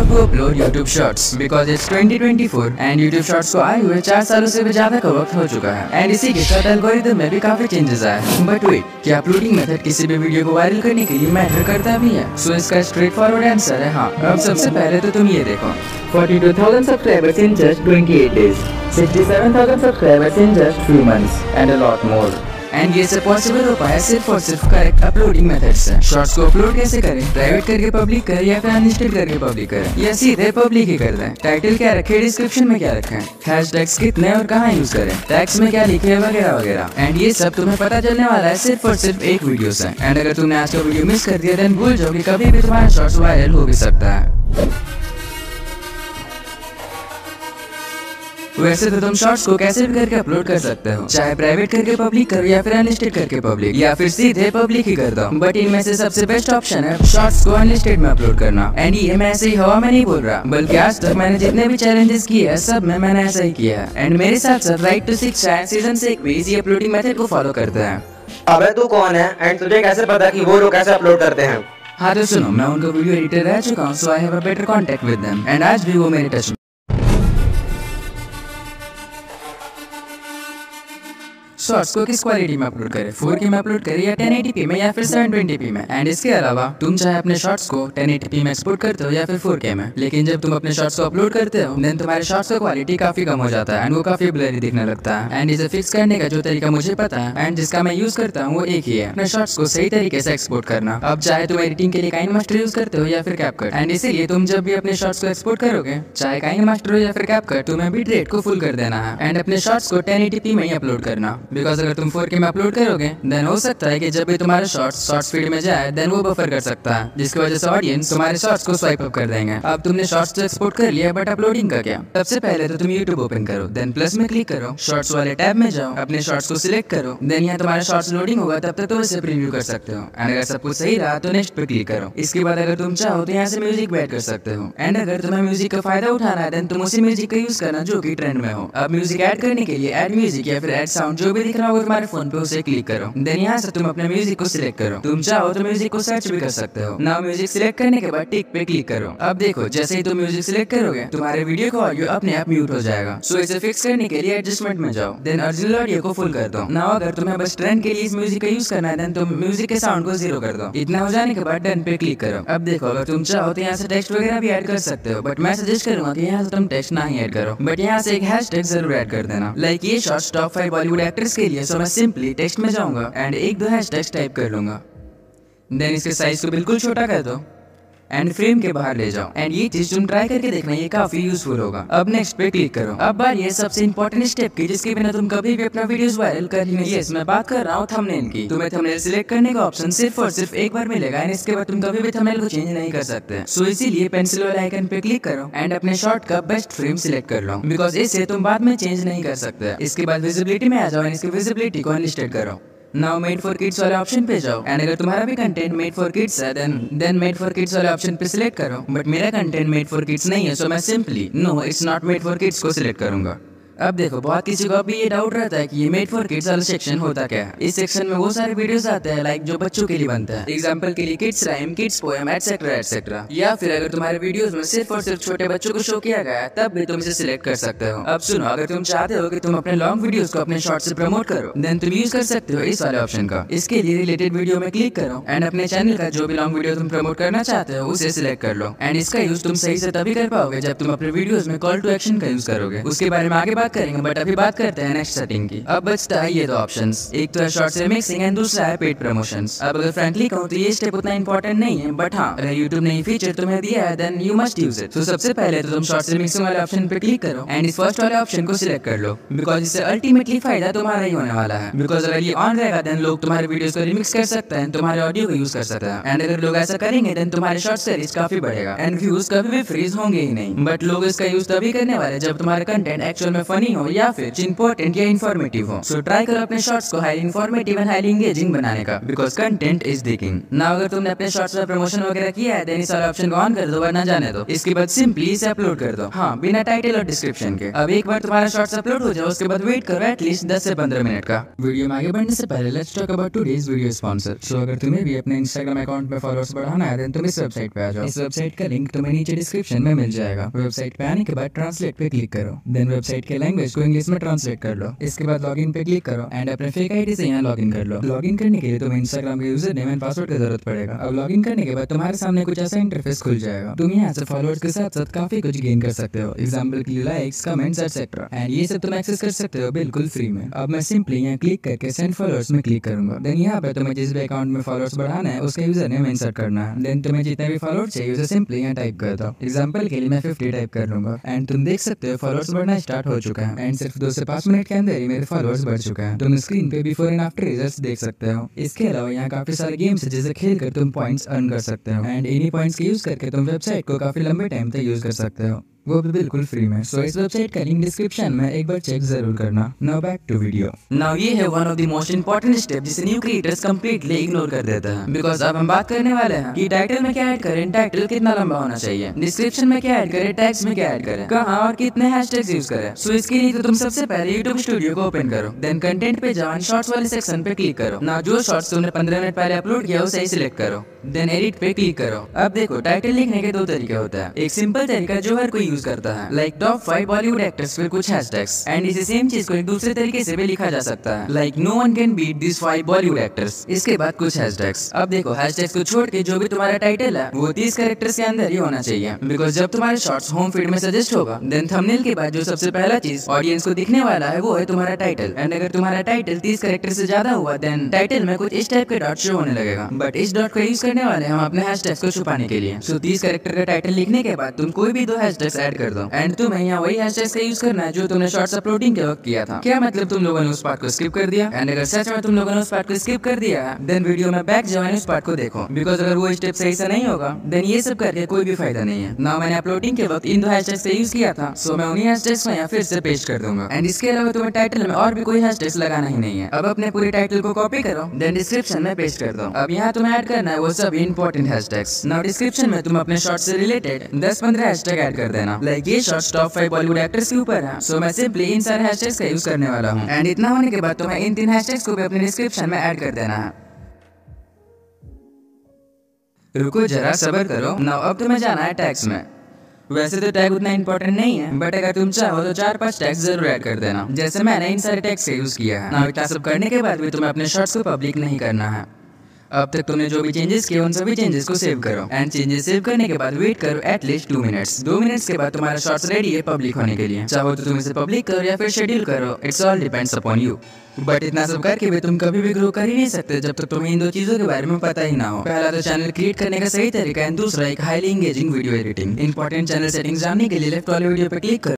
How to upload YouTube shorts because it's 2024 and YouTube shorts को आए हुए 4 सालों से भी ज्यादा का वक्त हो चुका है एंड इसी के साथ एल्गोरिथम में भी काफी चेंजेस आए हैं। बट वेट, क्या अपलोडिंग मेथड किसी भी वीडियो को वायरल करने के लिए मैटर करता भी है? सो इसका स्ट्रेट फॉरवर्ड आंसर है हाँ। अब सबसे पहले तो तुम ये देखो, 42,000 subscribers in just 28 days, 67,000 subscribers in just few months, and a lot more. And ये सब पॉसिबल हो पाया सिर्फ और सिर्फ करेक्ट अपलोडिंग मेथड से। शॉर्ट्स को अपलोड कैसे करें? प्राइवेट करके पब्लिक करें या फिर अनलिस्टेड करके पब्लिक करें या सीधे पब्लिक ही कर दें? टाइटल क्या रखे, डिस्क्रिप्शन में क्या रखें, हैशटैग्स कितने और कहाँ यूज करें, टैग्स में क्या लिखे वगैरह वगैरह। एंड ये सब तुम्हें पता चलने वाला है सिर्फ और सिर्फ एक वीडियो से। एंड अगर तुमने आज का वीडियो मिस कर दिया देन भूल जाओ कि कभी भी तुम्हारा शॉर्ट्स वायरल हो भी सकता है। वैसे तो तुम शॉर्ट्स को कैसे भी करके अपलोड कर सकते हो, चाहे प्राइवेट करके पब्लिक करो या फिर अनलिस्टेड करके पब्लिक या फिर सीधे पब्लिक ही कर दो। बट इनमें से सबसे बेस्ट ऑप्शन है शॉर्ट्स को अनलिस्टेड में अपलोड करना। एंड ये मैं ऐसे ही हवा में नहीं बोल रहा, बल्कि आज तक मैंने जितने भी चैलेंजेस किए हैं सब में मैंने ऐसा ही किया है। एंड मेरे साथ साथ राइट टू शिक्षा सीजन से एक भी इसी अपलोडिंग मेथड को फॉलो करते हैं। अबे तू कौन है एंड तुझे कैसे पता कि वो लोग कैसे अपलोड करते हैं? हाँ तो सुनो, मैं उनका वीडियो एडिटर रह चुका हूँ, so I have a better contact with them and आज भी वो मेरे टच में। शॉर्ट्स को किस क्वालिटी में अपलोड करें, 4K में अपलोड करें या 1080p में या फिर 720p में? एंड इसके अलावा तुम चाहे अपने शॉर्ट्स को 1080p में एक्सपोर्ट करते हो या फिर 4K में, लेकिन जब तुम अपने शॉर्ट्स को अपलोड करते हो देन तुम्हारे शॉर्ट्स का क्वालिटी काफी कम हो जाता है एंड वो काफी ब्लरी दिखने लगता है। एंड इसे फिक्स करने का जो तरीका मुझे पता है एंड जिसका मैं यूज करता हूँ वो एक ही है, अपने शॉर्ट्स को सही तरीके से एक्सपोर्ट करना। अब चाहे तुम एडिटिंग के लिए काइनमास्टर यूज करते हो या फिर कैपकट, एंड इसीलिए तुम जब भी अपने शॉर्ट्स को एक्सपोर्ट करोगे चाहे काइनमास्टर हो या फिर कैपकट, तुम्हें बिट रेट को फुल कर देना है एंड अपने शॉर्ट्स को 1080p में ही अपलोड करना। बिकॉज अगर तुम 4K में अपलोड करोगे देन हो सकता है कि जब भी तुम्हारा शॉर्ट्स फीड में जाए देन वो बफर कर सकता है, जिसकी वजह से ऑडियंस तुम्हारे शॉर्ट्स को स्वाइप अप कर देंगे। अब तुमने शॉर्ट्स तो एक्सपोर्ट कर लिया बट अपलोडिंग का क्या? सबसे पहले तो तुम यूट्यूब ओपन करो, देन प्लस में क्लिक करो, शॉर्ट्स वाले टैब में जाओ, अपने शॉर्ट्स को सिलेक्ट करो, देन यहाँ तुम्हारा शॉर्ट्स लोडिंग होगा, तब तक तो इसे प्रीव्यू कर सकते हो। एंड अगर सब कुछ सही रहा तो नेक्स्ट पे क्लिक करो। इसके बाद अगर तुम चाहो तो यहाँ से म्यूजिक ऐड कर सकते हो। एंड अगर तुम्हें म्यूजिक का फायदा उठाना है देन तुम उसी म्यूजिक का यूज करना जो कि ट्रेंड में हो। अब म्यूजिक ऐड करने के लिए ऐड म्यूजिक या फिर ऐड साउंड जो भी दिख रहा होगा तुम्हारे फोन पे उसे क्लिक करो, देन यहाँ से तुम अपने म्यूजिक को सिलेक्ट करो। तुम चाहो तो म्यूजिक को सर्च भी कर सकते हो। नाउ म्यूजिक सिलेक्ट करने के बाद टिक पे क्लिक करो। अब देखो जैसे ही तुम म्यूजिक सिलेक्ट करोगे तुम्हारे वीडियो का ऑडियो अपने आप म्यूट हो जाएगा। सो इसे फिक्स करने के लिए एडजस्टमेंट में जाओ, देन ओरिजिनल ऑडियो को फुल कर दो। नाउ अगर तुम्हें बस ट्रेंड के लिए इस म्यूजिक का यूज करना है देन तुम म्यूजिक के साउंड को 0 कर दो। इतना हो जाने के बाद डन पे क्लिक करो। अब देखो अगर तुम चाहो तो यहाँ से टेक्स्ट वगैरह भी ऐड कर सकते हो, बट मैं सजेस्ट करूंगा कि यहाँ से तुम टेक्स्ट ना ही ऐड करो, बट यहाँ से एक हैशटैग जरूर ऐड कर देना। लाइक ये शॉर्ट्स टॉप 5 बॉलीवुड एक्टर्स के लिए, सो मैं सिंपली टेक्स्ट में जाऊंगा एंड 1-2 हैशटैग्स टाइप कर लूंगा, देन इसके साइज को बिल्कुल छोटा कर दो एंड फ्रेम के बाहर ले जाओ। एंड ये चीज तुम ट्राई करके देखना, ये काफी यूजफुल होगा। अब नेक्स्ट पे क्लिक करो। अब बार ये सबसे इंपॉर्टेंट स्टेप की जिसके बिना तुम कभी भी अपना वीडियोस वायरल कर नहीं। यस, मैं बात कर रहा हूँ थंबनेल की। तुम्हें थंबनेल सिलेक्ट करने का ऑप्शन सिर्फ और सिर्फ एक बार मिलेगा एंड इसके बाद तुम कभी भी थंबनेल को चेंज नहीं कर सकते। सो इसीलिए पेंसिल वाले आइकन पे क्लिक करो एंड अपने शॉर्ट का बेस्ट फ्रेम सिलेक्ट कर लो, बिकॉज इसे तुम बाद में चेंज नहीं कर सकते। इसके बाद विजिबिलिटी में आ जाओ एंड इसकी विजिबिलिटी को अनलिस्टेड करो। नाउ मेड फॉर किड्स वाले ऑप्शन पे जाओ एंड अगर तुम्हारा भी कंटेंट मेड फॉर किड्स है देन मेड फॉर किड्स वाले ऑप्शन पे सिलेक्ट करो। बट मेरा कंटेंट मेड फॉर किड्स नहीं है, सो मैं simply no it's not made for kids को सिलेक्ट करूंगा। अब देखो बहुत किसी को अभी ये डाउट रहता है कि ये मेड फॉर किड्स वाला सेक्शन होता क्या है। इस सेक्शन में वो सारे वीडियोस आते हैं लाइक जो बच्चों के लिए बनता है, एग्जांपल के लिए kids rhyme, kids poem etcetera etcetera. या फिर अगर तुम्हारे वीडियोस में सिर्फ और सिर्फ छोटे बच्चों को शो किया गया है तब भी तुम इसे सिलेक्ट कर सकते हो। अब सुनो, अगर तुम चाहते हो कि तुम अपने लॉन्ग वीडियोस को अपने शॉर्ट से प्रमोट करो देन तुम यूज कर सकते हो इस वाले ऑप्शन का। इसके लिए रिलेटेड वीडियो में क्लिक करो एंड अपने चैनल का जो भी लॉन्ग वीडियो तुम प्रमोट करना चाहते हो उसे सिलेक्ट कर लो। एंड इसका यूज तुम सही से तभी कर पाओगे जब तुम अपने वीडियोस में कॉल टू एक्शन का यूज करोगे। उसके बारे में आगे बात करेंगे, बट अभी करते हैं नेक्स्ट सेटिंग की। अब बचता है ये दो ऑप्शंस, एक तो है शॉर्ट्स रिमिक्सिंग एंड दूसरा है पेड प्रमोशंस। अब अगर फ्रैंकली कहूं तो ये स्टेप उतना इंपॉर्टेंट नहीं है, बट हाँ अगर YouTube ने ये फीचर तुम्हें दिया है then you must use it. तो सबसे पहले तो तुम शॉर्ट्स रिमिक्सिंग वाले ऑप्शन पे क्लिक करो एंड इस फर्स्ट वाले ऑप्शन को सिलेक्ट कर लो, बिकॉज इससे अल्टीमेटली फायदा तुम्हारा ही होने वाला है। बिकॉज अगर ये ऑन रहेगा देन लोग तुम्हारे वीडियोस को रिमिक्स कर सकते हैं, तुम्हारे ऑडियो को यूज कर सकते हैं। एंड अगर लोग ऐसा करेंगे देन तुम्हारे शॉर्ट्स का रीच काफी बढ़ेगा एंड व्यूज कभी भी फ्रीज होंगे ही नहीं। बट लोग इसका यूज तभी करने वाले जब तुम्हारा कंटेंट एक्चुअल में फनी फनी हो या फिर इंपॉर्टेंट या इन्फॉर्मेटिव हो। सो ट्राई करो अपने शॉर्ट्स को highly informative and highly engaging बनाने का, because content is the king. Now अगर तुमने अपने शॉर्ट्स में प्रमोशन वगैरह किया है देन इस वाले ऑप्शन को ऑन कर दो वरना जाने दो। इसके बाद सिंपली इसे अपलोड कर दो, हाँ बिना टाइटल और डिस्क्रिप्शन के। अब एक बार तुम्हारा शॉर्ट्स अपलोड हो जाए उसके बाद वेट करो एटलीस्ट 10 से 15 मिनट का। वीडियो में आगे बढ़ने से पहले let's talk about today's video sponsor. So अगर तुम्हें भी अपने इंस्टाग्राम अकाउंट में फॉलोअर्स बढ़ाना है देन तुम इस वेबसाइट पे आ जाओ। इस वेबसाइट का लिंक तुम्हें नीचे डिस्क्रिप्शन में मिल जाएगा। वेबसाइट पे आने के बाद ट्रांसलेट पे क्लिक करो, देन वेबसाइट के लैंग्वेज को इंग्लिश में ट्रांसलेट कर लो। इसके बाद लॉगिन पे क्लिक करो एंड अपने फेक आईडी से यहाँ लॉगिन कर लो। लॉगिन करने के लिए तुम्हें इंस्टाग्राम के यूजर नेम एंड पासवर्ड की जरूरत पड़ेगा। अब लॉगिन करने के बाद तुम्हारे सामने कुछ ऐसा इंटरफेस खुल जाएगा। तुम यहाँ से फॉलोअर्स के साथ साथ काफी कुछ गेन कर सकते हो, एग्जाम्पल के लिए लाइक्स, कमेंट्स एटसेट्रा, एंड ये सब तुम एक्सेस कर सकते हो बिल्कुल फ्री में। अब मैं सिंपली यहाँ क्लिक करके सेंड फॉलोअर्स में क्लिक करूंगा। देन यहाँ पे तुम्हें जिस भी अकाउंट में फॉलोअर्स बढ़ाना है उसका यूजर नेम इंसर्ट करना है। देन तुम्हें जितने भी फॉलोअर्स चाहिए उसे सिंपली यहाँ टाइप कर दो। एग्जाम्पल के लिए मैं 50 टाइप कर लूंगा एंड तुम देख सकते हो फॉलोअर्स बढ़ना स्टार्ट हो चुका है एंड सिर्फ 2 से 5 मिनट के अंदर ही मेरे फॉलोअर्स बढ़ चुके हैं। तुम स्क्रीन पे बिफोर एंड आफ्टर रिजल्ट्स देख सकते हो। इसके अलावा यहाँ काफी सारे गेम्स है जिसे खेल कर तुम पॉइंट्स अर्न कर सकते हो एंड इन्हीं पॉइंट्स के यूज करके तुम वेबसाइट को काफी लंबे टाइम तक यूज कर सकते हो, वो भी बिल्कुल फ्री में। सो इस वेबसाइट का लिंक डिस्क्रिप्शन में एक बार चेक जरूर करना। Now back to video. Now ये है one of the most important step जिसे न्यू क्रिएटर्स कंप्लीटली इग्नोर कर देते हैं, बिकॉज अब हम बात करने वाले हैं कि टाइटल में क्या ऐड करें, टाइटल कितना लंबा होना चाहिए, डिस्क्रिप्शन में क्या ऐड करें, टैग्स में क्या ऐड करें, कहाँ और कितने हैशटैग्स यूज करें। सो इसके लिए तो तुम सबसे पहले यूट्यूब स्टूडियो को ओपन करो, देन कंटेंट पे जाओ, शॉर्ट्स वाले सेक्शन पे क्लिक करो। ना जो शॉर्ट्स तुमने 15 मिनट पहले अपलोड किया उसे ही सिलेक्ट करो, देन एडिट पे क्लिक करो। अब देखो टाइटल लिखने के 2 तरीके होते हैं। एक सिंपल तरीका जो हर कोई यूज करता है लाइक टॉप 5 बॉलीवुड एक्टर्स फिर कुछ हैशटैग्स, एंड इसी सेम चीज को एक दूसरे तरीके से भी लिखा जा सकता है like no one can beat this 5 Bollywood actors. इसके बाद कुछ हैशटैग्स। अब देखो हैशटैग्स को छोड़ के जो भी तुम्हारा टाइटल है वो 30 कैरेक्टर्स के अंदर ही होना चाहिए, बिकॉज जब तुम्हारे शॉर्ट्स होम फीड में सजेस्ट होगा देन थंबनेल के बाद जो सबसे पहला चीज ऑडियंस को दिखने वाला है वो है तुम्हारा टाइटल। एंड अगर तुम्हारा टाइटल 30 कैरेक्टर से ज्यादा हुआ देन टाइटल में कुछ इस टाइप के डॉट शो होने लगेगा, बट इस डॉट का यूज करने वाले हम अपने हैशटैग्स को छुपाने के लिए। सो 30 कैरेक्टर का टाइटल लिखने के बाद तुम कोई भी 2 हैशटैग्स ऐड कर दो एंड तुम्हें यहाँ वही हैशटैग्स का यूज करना है जो तुमने शॉर्ट्स अपलोडिंग के वक्त किया था। क्या मतलब तुम लोगों ने उस पार्ट को स्किप कर दिया? एंड अगर सच में तुम लोगों ने उस पार्ट को स्किप कर दिया देन वीडियो में बैक जाओ एंड उस पार्ट को देखो, बिकॉज अगर वो स्टेप सही से नहीं होगा देन ये सब करके कोई भी फायदा नहीं है। ना मैंने अपलोडिंग के वक्त इन 2 हैशटैग्स का यूज किया था, सो मैं उन्हीं हैशटैग्स को यहाँ फिर से पेस्ट कर दूंगा। एंड इसके अलावा तुम्हें टाइटल में और भी कोई हैशटैग्स लगाना ही नहीं है। अब अपने पूरे टाइटल को कॉपी करो देन डिस्क्रिप्शन में पेस्ट कर दो। अब यहाँ तुम्हें ऐड करना है वो सब इंपॉर्टेंट हैशटैग्स। नाउ डिस्क्रिप्शन में तुम अपने शॉर्ट से रिलेटेड 10-15 हैशटैग ऐड कर देना, लाइक ये शॉर्ट्स टॉप 5 बॉलीवुड एक्टर्स के ऊपर है, सो मैं सिंपली इन सारे हैशटैग्स का यूज करने वाला हूँ। एंड इतना होने के बाद तुम्हें इन 3 हैशटैग्स को भी अपने डिस्क्रिप्शन में ऐड कर देना है। रुको जरा सब्र करो। नाउ अब तुम्हें जाना है टैग्स में। वैसे तो टैग उतना इंपॉर्टेंट नहीं है, बट अगर तुम चाहो तो 4-5 टैग्स जरूर ऐड कर देना, जैसे मैंने इन सारे टैग्स का यूज किया है। नाउ इतना सब करने के बाद भी तुम्हें अपने शॉर्ट्स को पब्लिक नहीं करना है। अब तक तुमने जो भी चेंजेस किए उन सभी चेंजेस को सेव करो एंड चेंजेस सेव करने के बाद वेट करो एटलीस्ट 2 मिनट्स। 2 मिनट्स के बाद तुम्हारा शॉर्ट्स रेडी है पब्लिक होने के लिए। चाहो तो तुम इसे पब्लिक करो या फिर शेड्यूल करो, it's all depends upon you. But इतना सब करके भी तुम कभी भी ग्रो कर ही नहीं सकते जब तक तुम्हें इन 2 चीजों के बारे में पता ही ना हो। पहला तो चैनल क्रिएट करने का सही तरीका है, दूसरा एक highly engaging video editing. Important channel settings जानने के लिए लेफ्ट वाले वीडियो पे क्लिक करो।